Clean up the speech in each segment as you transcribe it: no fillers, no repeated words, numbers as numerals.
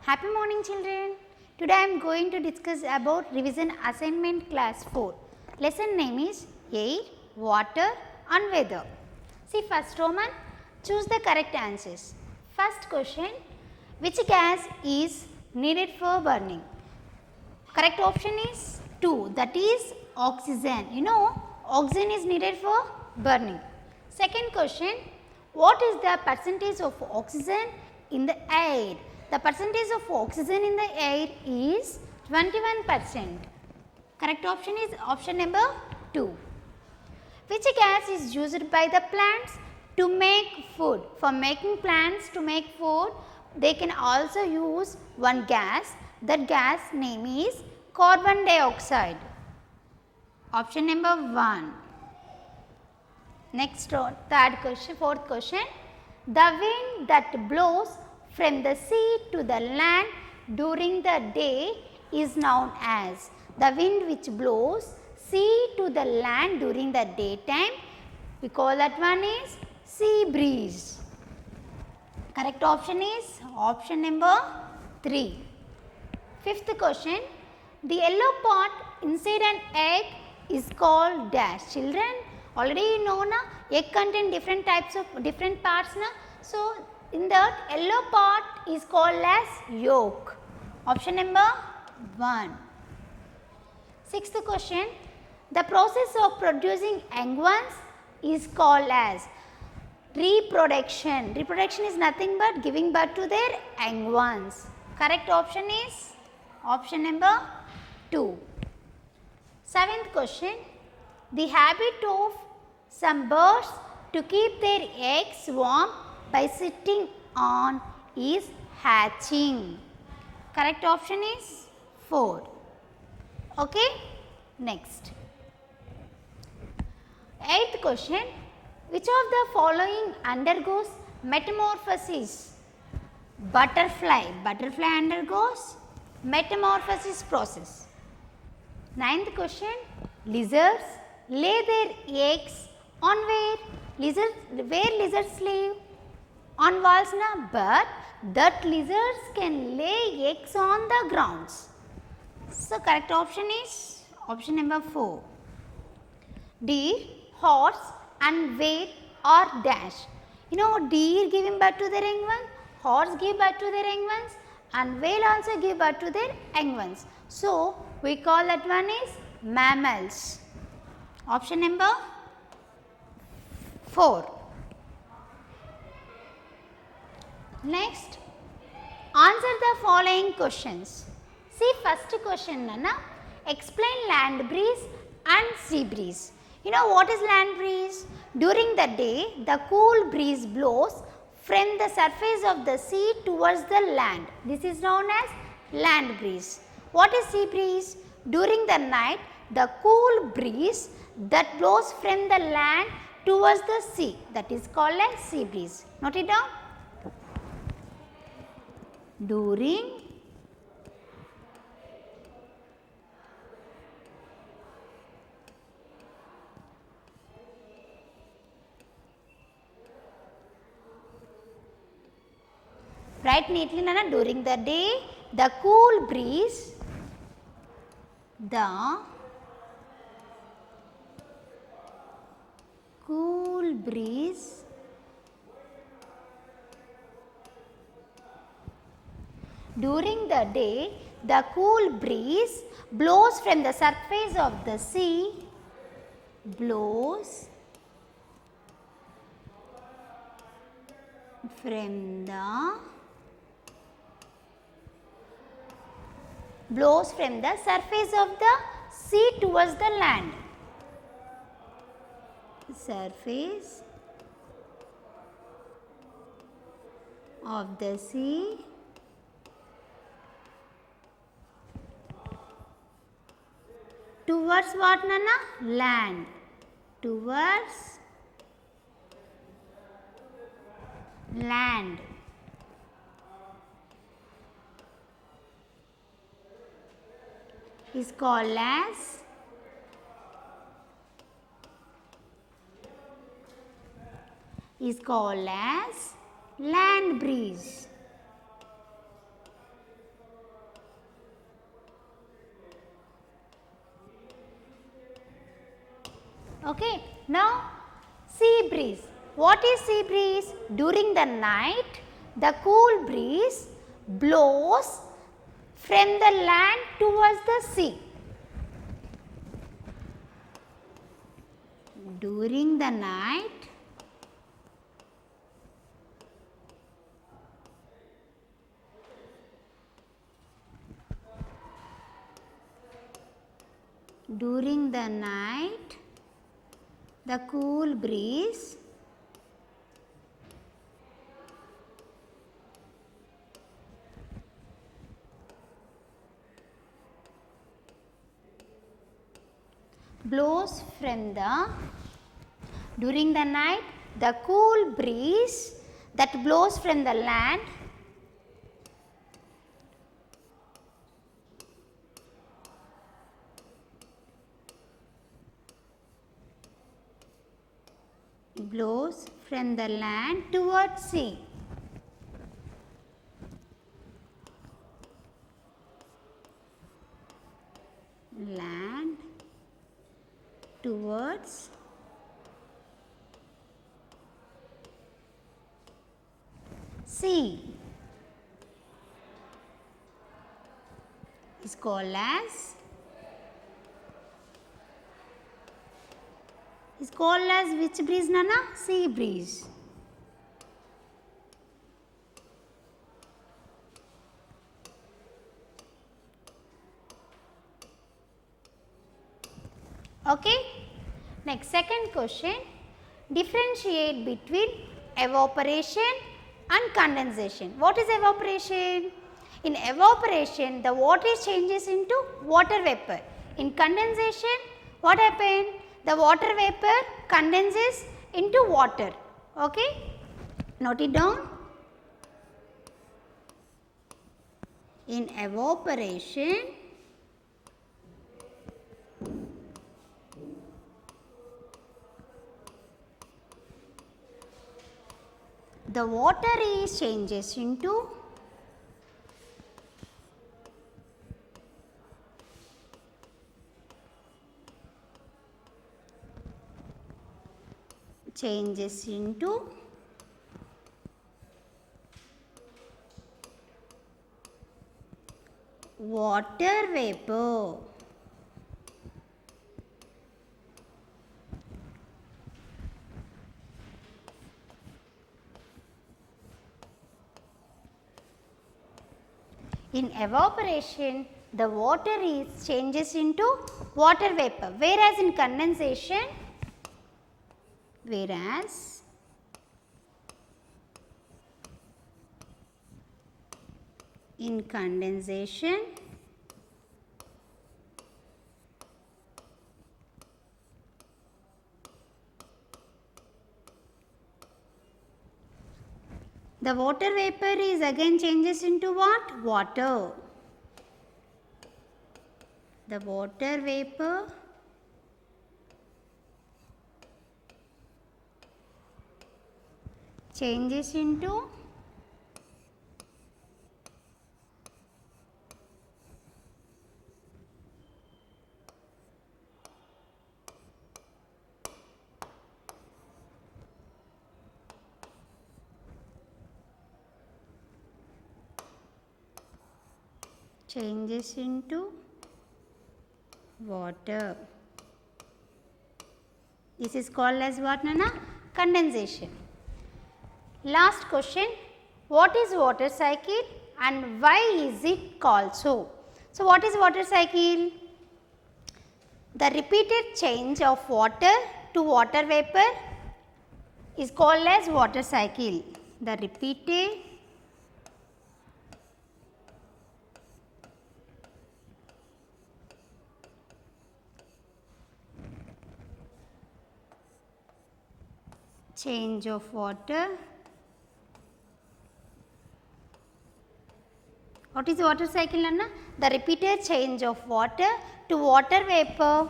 Happy morning children. Today I am going to discuss about revision assignment class 4. Lesson name is air, water and weather. See first Roman, choose the correct answers. First question, which gas is needed for burning? Correct option is 2, that is oxygen. You know oxygen is needed for burning. Second question, what is the percentage of oxygen in the air? The percentage of oxygen in the air is 21%. Correct option is option number 2. Which gas is used by the plants to make food? For making plants to make food, they can also use one gas. That gas name is carbon dioxide. Option number 1. Next, third question, fourth question. The wind that blows from the sea to the land during the day is known as. The wind which blows sea to the land during the daytime, we call that one is sea breeze. Correct option is option number 3. Fifth question. The yellow part inside an egg is called dash. Children, already you know na, egg contain different types of different parts na. So in that yellow part is called as yolk. Option number 1. Sixth question. The process of producing young ones is called as reproduction. Reproduction is nothing but giving birth to their young ones. Correct option is option number 2. Seventh question. The habit of some birds to keep their eggs warm by sitting on is hatching. Correct option is 4. Okay. Next. Eighth question. Which of the following undergoes metamorphosis? Butterfly. Butterfly undergoes metamorphosis process. Ninth question. Lizards lay their eggs on where? Where lizards live? On walls na, but that lizards can lay eggs on the grounds. So correct option is option number 4. Deer, horse and whale are dash. You know deer giving birth to their young ones, horse give birth to their young ones and whale also give birth to their young ones. So we call that one is mammals. Option number 4. Next, answer the following questions. See first question Nana, explain land breeze and sea breeze. You know what is land breeze? During the day, the cool breeze blows from the surface of the sea towards the land. This is known as land breeze. What is sea breeze? During the night, the cool breeze that blows from the land towards the sea, that is called as sea breeze. Note it down. During write neatly Nana, during the day the cool breeze during the day the cool breeze blows from the surface of the sea, blows from the surface of the sea towards the land. Surface of the sea towards what Nana? Land. Towards land. Is called as land breeze. Okay. Now, sea breeze. What is sea breeze? During the night, the cool breeze blows from the land towards the sea. During the night, the cool breeze blows from the during the night, the cool breeze that blows from the land blows from the land towards sea. Land towards sea is called as which breeze, Nana? Sea breeze. Okay. Next, second question. Differentiate between evaporation and condensation. What is evaporation? In evaporation, the water changes into water vapor. In condensation, what happened? The water vapor condenses into water. Okay? Note it down. In evaporation, the water is changes into water vapor. In evaporation, the water is changes into water vapor, whereas in condensation, the water vapor is again changes into what? Water. The water vapor changes into water. This is called as what, Nana? Condensation. Last question. What is water cycle and why is it called so? So, what is water cycle? The repeated change of water to water vapor is called as water cycle. The repeated change of water. What is water cycle, Anna? The repeated change of water to water vapor.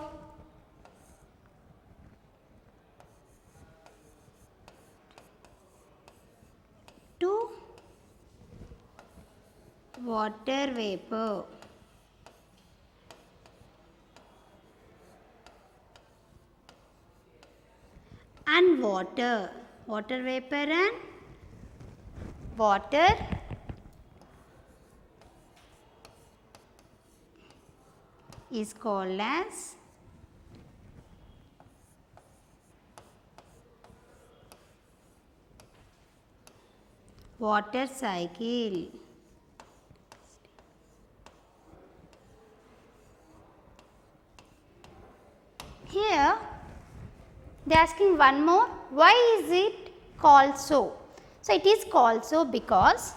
To water vapor. and water. Water vapor and water is called as water cycle. Here they are asking one more, why is it called so? So, it is called so because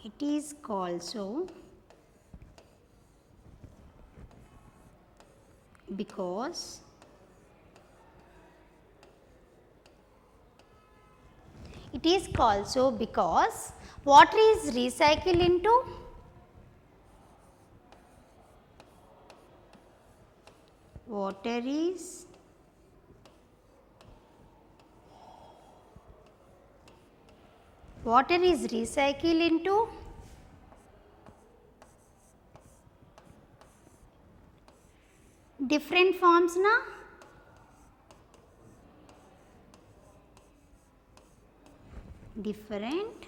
it is called so because it is called so because water is recycled into water is recycled into different forms na? Different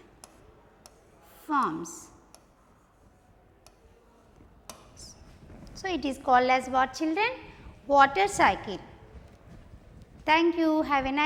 forms. So, it is called as what children? Water cycle. Thank you. Have a nice